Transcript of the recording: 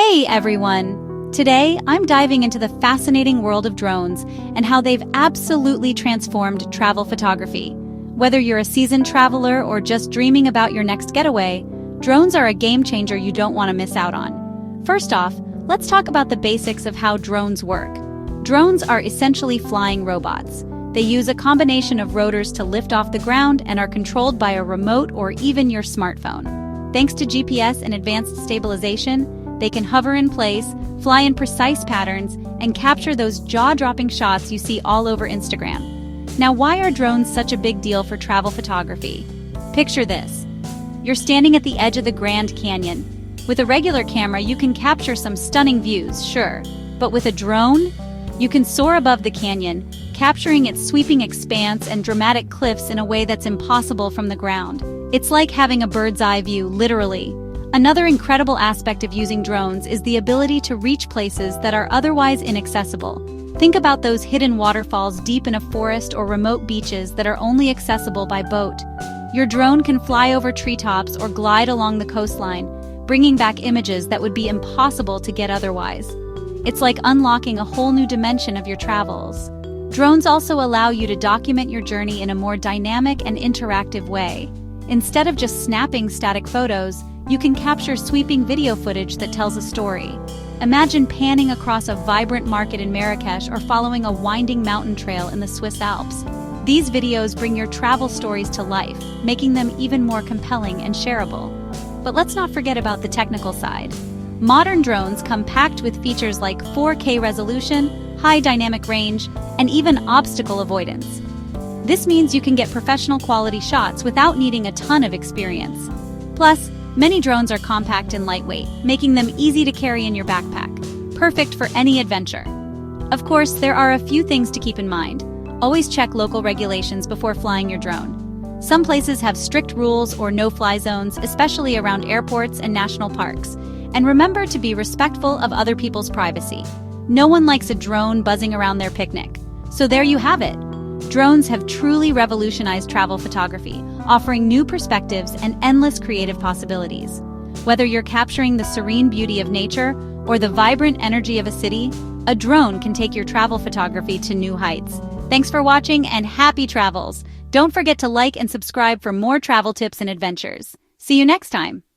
Hey everyone! Today, I'm diving into the fascinating world of drones and how they've absolutely transformed travel photography. Whether you're a seasoned traveler or just dreaming about your next getaway, drones are a game changer you don't want to miss out on. First off, let's talk about the basics of how drones work. Drones are essentially flying robots. They use a combination of rotors to lift off the ground and are controlled by a remote or even your smartphone. Thanks to GPS and advanced stabilization, they can hover in place, fly in precise patterns, and capture those jaw-dropping shots you see all over Instagram. Now, why are drones such a big deal for travel photography? Picture this. You're standing at the edge of the Grand Canyon. With a regular camera, you can capture some stunning views, sure. But with a drone, you can soar above the canyon, capturing its sweeping expanse and dramatic cliffs in a way that's impossible from the ground. It's like having a bird's-eye view, literally. Another incredible aspect of using drones is the ability to reach places that are otherwise inaccessible. Think about those hidden waterfalls deep in a forest or remote beaches that are only accessible by boat. Your drone can fly over treetops or glide along the coastline, bringing back images that would be impossible to get otherwise. It's like unlocking a whole new dimension of your travels. Drones also allow you to document your journey in a more dynamic and interactive way. Instead of just snapping static photos, you can capture sweeping video footage that tells a story. Imagine panning across a vibrant market in Marrakesh or following a winding mountain trail in the Swiss Alps. These videos bring your travel stories to life, making them even more compelling and shareable. But let's not forget about the technical side. Modern drones come packed with features like 4K resolution, high dynamic range, and even obstacle avoidance. This means you can get professional quality shots without needing a ton of experience. Plus, many drones are compact and lightweight, making them easy to carry in your backpack, perfect for any adventure. Of course, there are a few things to keep in mind. Always check local regulations before flying your drone. Some places have strict rules or no-fly zones, especially around airports and national parks. And remember to be respectful of other people's privacy. No one likes a drone buzzing around their picnic. So there you have it. Drones have truly revolutionized travel photography, offering new perspectives and endless creative possibilities. Whether you're capturing the serene beauty of nature or the vibrant energy of a city, a drone can take your travel photography to new heights. Thanks for watching and happy travels! Don't forget to like and subscribe for more travel tips and adventures. See you next time!